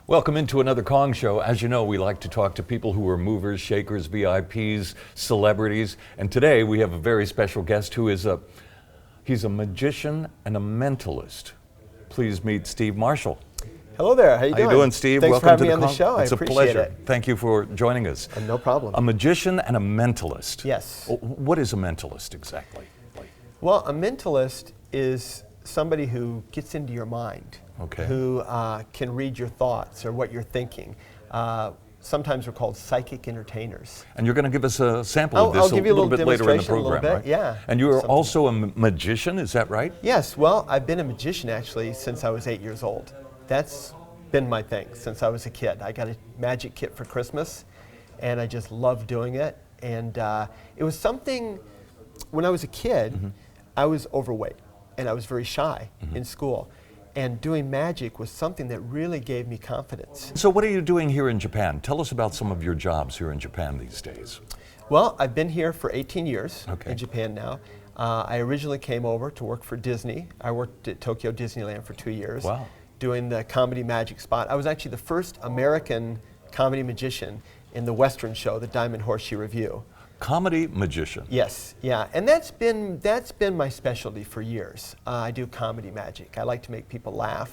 Welcome into another Kong Show. As you know, we like to talk to people who are movers, shakers, VIPs, celebrities. And today we have a very special guest who is he's a magician and a mentalist. Please meet Steve Marshall. Hello there. How you doing? How you doing, Steve? Thanks Welcome for having to me on the show. It's I a appreciate pleasure. it. Thank you for joining us. No problem. A magician and a mentalist. Yes. What is a mentalist exactly? Well, a mentalist is somebody who gets into your mind, who can read your thoughts or what you're thinking. Sometimes we're called psychic entertainers. And you're going to give us a sample of this I'll give you a little bit later in the demonstration, program, a little right? bit, yeah. And you are also a magician, is that right? Yes. Well, I've been a magician actually since I was 8 years old. That's been my thing since I was a kid. I got a magic kit for Christmas, and I just loved doing it. And it was something, when I was a kid, I was overweight, and I was very shy in school. And doing magic was something that really gave me confidence. So what are you doing here in Japan? Tell us about some of your jobs here in Japan these days. Well, I've been here for 18 years in Japan now. I originally came over to work for Disney. I worked at Tokyo Disneyland for 2 years. Wow. Doing the comedy magic spot. I was actually the first American comedy magician in the Western show, the Diamond Horseshoe Revue. Comedy magician. Yes, yeah, and that's been my specialty for years. I do comedy magic. I like to make people laugh.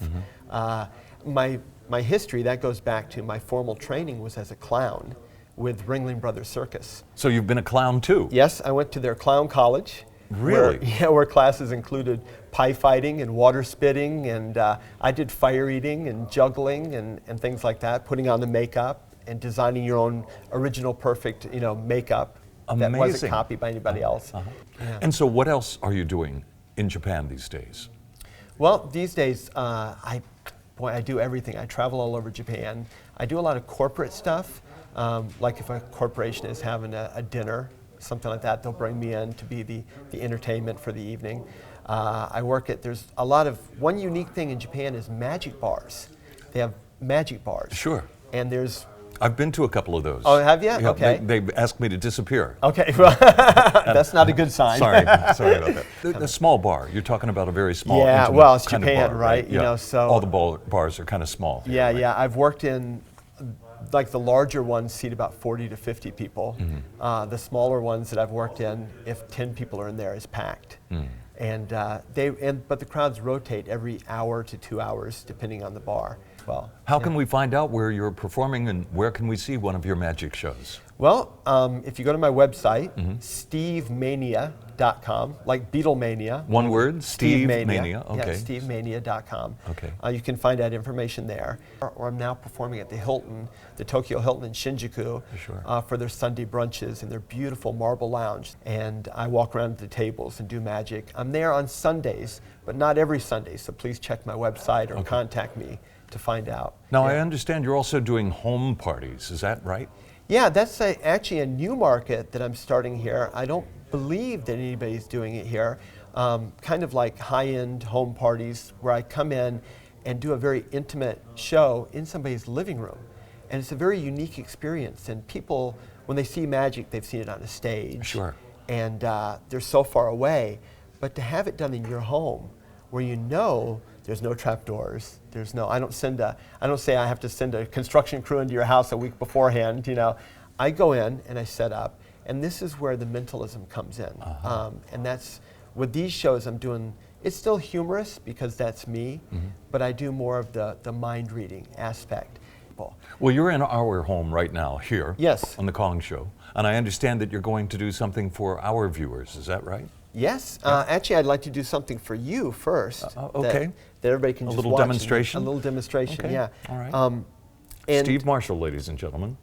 My history, that goes back to my formal training was as a clown with Ringling Brothers Circus. So you've been a clown too? Yes, I went to their clown college. Really? Where classes included pie fighting and water spitting, and I did fire eating and juggling and things like that, putting on the makeup and designing your own original perfect, makeup. Amazing. That wasn't copied by anybody else. Yeah. And so what else are you doing in Japan these days? Well, these days, I do everything. I travel all over Japan. I do a lot of corporate stuff, like if a corporation is having a dinner, something like that, they'll bring me in to be the entertainment for the evening. I work at, one unique thing in Japan is magic bars. They have magic bars. Sure. And I've been to a couple of those. Oh, have you? Yeah, okay. They asked me to disappear. Okay, well, that's not a good sign. Sorry about that. The small bar, you're talking about a very small, intimate well, it's kind of Japan, bar, right? Yeah. So all the bars are kind of small. Yeah, yeah. I've worked in, like the larger ones seat about 40 to 50 people. The smaller ones that I've worked in, if 10 people are in there, is packed. And but the crowds rotate every hour to 2 hours, depending on the bar. Well, how can we find out where you're performing and where can we see one of your magic shows? Well, if you go to my website, stevemania.com, like Beatlemania. One word, Stevemania. Okay. Yeah, stevemania.com. Okay. You can find that information there. Or I'm now performing at the Hilton, the Tokyo Hilton in Shinjuku, for their Sunday brunches and their beautiful marble lounge. And I walk around the tables and do magic. I'm there on Sundays, but not every Sunday, so please check my website or contact me to find out. Now, I understand you're also doing home parties, is that right? Yeah, that's actually a new market that I'm starting here. I don't believe that anybody's doing it here. Kind of like high-end home parties where I come in and do a very intimate show in somebody's living room. And it's a very unique experience. And people, when they see magic, they've seen it on a stage. Sure. And they're so far away. But to have it done in your home, where there's no trapdoors. I don't say I have to send a construction crew into your house a week beforehand. I go in and I set up, and this is where the mentalism comes in. And that's with these shows I'm doing. It's still humorous because that's me, but I do more of the mind reading aspect. Well, you're in our home right now here. Yes. On the Kong Show, and I understand that you're going to do something for our viewers. Is that right? Yes. Actually, I'd like to do something for you first. Okay. That everybody can just watch. A little demonstration? A little demonstration, okay. Yeah. All right. And Steve Marshall, ladies and gentlemen.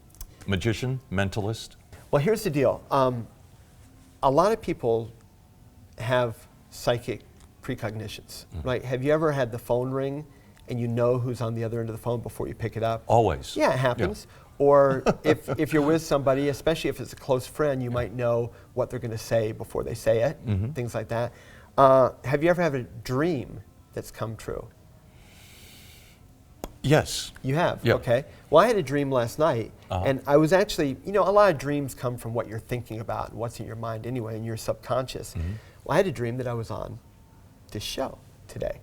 Magician, mentalist. Well, here's the deal. A lot of people have psychic precognitions, right? Have you ever had the phone ring and you know who's on the other end of the phone before you pick it up? Always. Yeah, it happens. Yeah. Or if you're with somebody, especially if it's a close friend, you might know what they're going to say before they say it, things like that. Have you ever had a dream that's come true? Yes. You have? Yep. Okay. Well, I had a dream last night, and I was actually, a lot of dreams come from what you're thinking about and what's in your mind anyway, and your subconscious. Well, I had a dream that I was on this show today,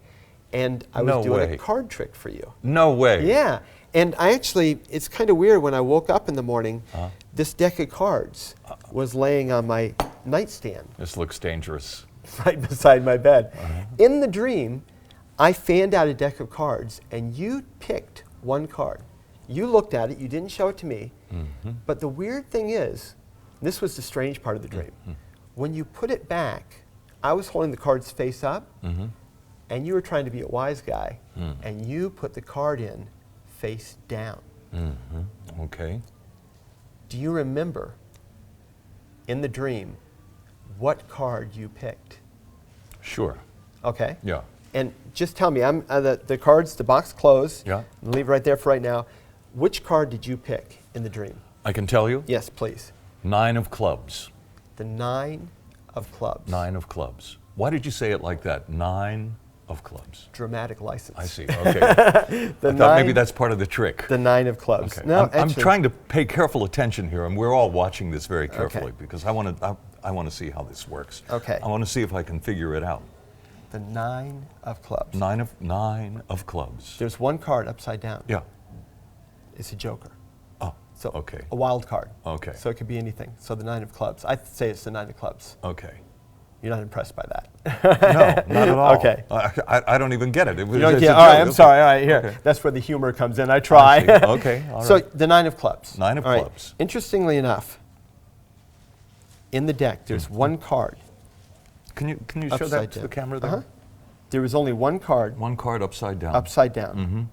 and I was doing a card trick for you. No way. Yeah. And I actually, it's kind of weird, when I woke up in the morning, this deck of cards was laying on my nightstand. This looks dangerous. Right beside my bed. In the dream, I fanned out a deck of cards, and you picked one card. You looked at it, you didn't show it to me, but the weird thing is, this was the strange part of the dream. When you put it back, I was holding the cards face up, and you were trying to be a wise guy, and you put the card in face down. Okay. Do you remember, in the dream, what card you picked? Sure. Okay. Yeah. And just tell me, the cards, the box closed. Yeah. I'll leave it right there for right now. Which card did you pick in the dream? I can tell you? Yes, please. 9 of clubs. The 9 of clubs. 9 of clubs. Why did you say it like that? 9 of clubs. Dramatic license. I see. Okay. I thought maybe that's part of the trick. The 9 of clubs. Okay. No, I'm trying to pay careful attention here, and we're all watching this very carefully, Okay. because I want to see how this works. Okay. I want to see if I can figure it out. The 9 of clubs. 9 of clubs. There's one card upside down. Yeah. It's a joker. Oh. So Okay. a wild card. Okay. So it could be anything. So the 9 of clubs. I'd say it's the 9 of clubs. Okay. You're not impressed by that? No, not at all. Okay. I don't even get it. You don't get, all right, I'm sorry. All right, here. Okay. That's where the humor comes in. I try. I see. Okay. All So right. the 9 of clubs. 9 of All right. clubs. Interestingly enough, in the deck, there's one card. Can you show upside that to down. the camera there? There was only one card One card upside down. upside down.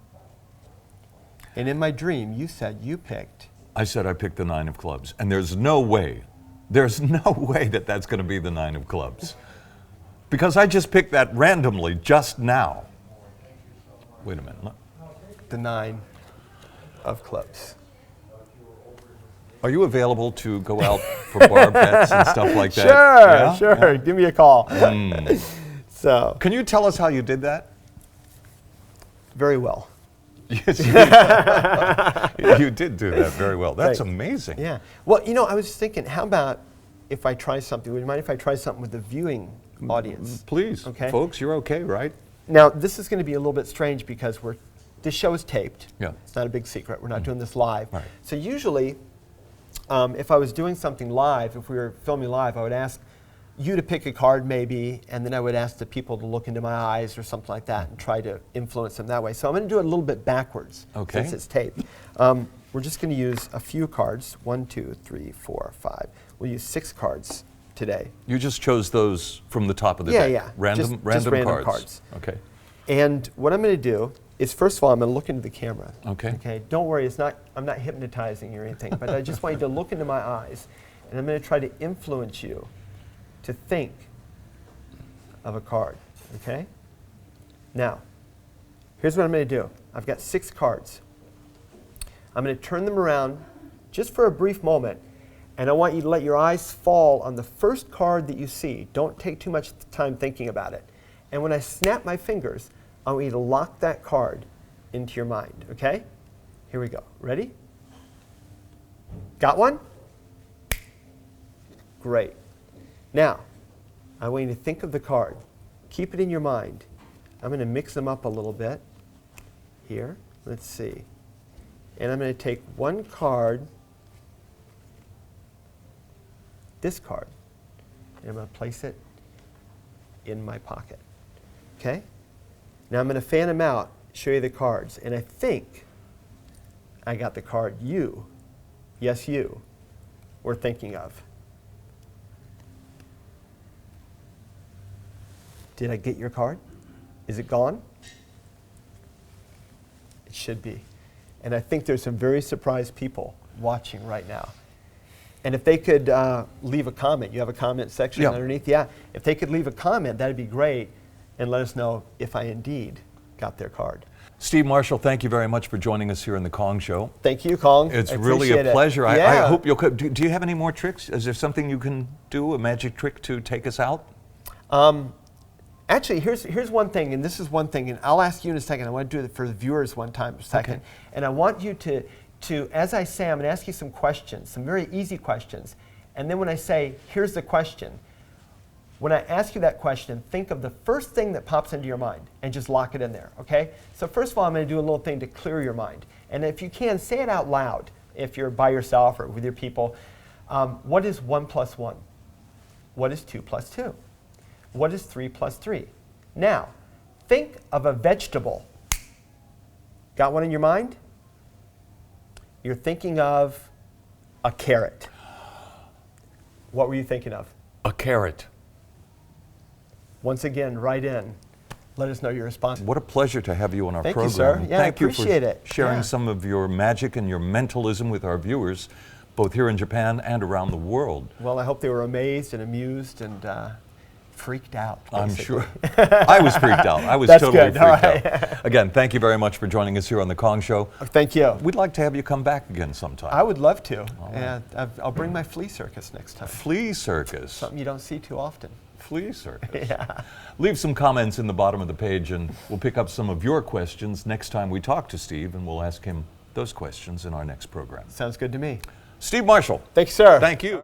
And in my dream, you said you picked. I said I picked the 9 of clubs, and there's no way that that's going to be the 9 of clubs, because I just picked that randomly just now. Wait a minute. The 9 of clubs. Are you available to go out for bar bets and stuff like that? Sure, Yeah? sure. Yeah. Give me a call. So, Can you tell us how you did that? very well. Yes, you did do that very well. That's Thanks. amazing. Yeah. Well, you know, I was thinking, how about if I try something? Would you mind if I try something with the viewing audience? Please, Okay. folks, you're okay, right? Now, this is going to be a little bit strange because this show is taped. Yeah. It's not a big secret. We're not doing this live. Right. So usually, if I was doing something live, if we were filming live, I would ask you to pick a card maybe, and then I would ask the people to look into my eyes or something like that and try to influence them that way. So I'm going to do it a little bit backwards Okay. since it's taped. We're just going to use a few cards. 1, 2, 3, 4, 5. We'll use 6 cards today. You just chose those from the top of the Yeah, deck? yeah. Random, Just random random cards. cards. Okay. And what I'm going to do is, first of all, I'm going to look into the camera. Okay. Okay. Don't worry, I'm not hypnotizing you or anything, but I just want you to look into my eyes, and I'm going to try to influence you to think of a card. Okay. Now, here's what I'm going to do. I've got 6 cards. I'm going to turn them around just for a brief moment, and I want you to let your eyes fall on the first card that you see. Don't take too much time thinking about it. And when I snap my fingers, I want you to lock that card into your mind, okay? Here we go. Ready? Got one? Great. Now, I want you to think of the card. Keep it in your mind. I'm going to mix them up a little bit here. Let's see. And I'm going to take one card, this card, and I'm going to place it in my pocket. Okay? Now I'm going to fan them out, show you the cards, and I think I got the card you, yes you, were thinking of. Did I get your card? Is it gone? It should be. And I think there's some very surprised people watching right now. And if they could leave a comment, you have a comment section underneath? Yeah. If they could leave a comment, that'd be great, and let us know if I indeed got their card. Steve Marshall, thank you very much for joining us here in the Kong Show. Thank you, Kong. It's I really appreciate a it. pleasure. I Yeah. hope you'll. Do you have any more tricks? Is there something you can do, a magic trick to take us out? Actually, here's one thing, and this is one thing, and I'll ask you in a second. I want to do it for the viewers one time, a second. Okay. And I want you to, as I say, I'm going to ask you some questions, some very easy questions. And then when I say, here's the question, When I ask you that question, think of the first thing that pops into your mind and just lock it in there, okay? So first of all, I'm going to do a little thing to clear your mind. And if you can, say it out loud if you're by yourself or with your people. What is 1 plus 1? What is 2 plus 2? What is 3 plus 3? Now, think of a vegetable. Got one in your mind? You're thinking of a carrot. What were you thinking of? A carrot. Once again, write in. Let us know your response. What a pleasure to have you on our Thank program. you, sir. Yeah, Thank I appreciate you for it. sharing Yeah. some of your magic and your mentalism with our viewers, both here in Japan and around the world. Well, I hope they were amazed and amused and freaked out. I'm basically. sure. I was freaked out. I was That's totally good. freaked All right. out. Again, thank you very much for joining us here on The Kong Show. Thank you. We'd like to have you come back again sometime. I would love to. right. And I'll bring my flea circus next time. Flea circus. Something you don't see too often. Flea circus. Yeah. Leave some comments in the bottom of the page and we'll pick up some of your questions next time we talk to Steve, and we'll ask him those questions in our next program. Sounds good to me. Steve Marshall. Thanks, sir. Thank you.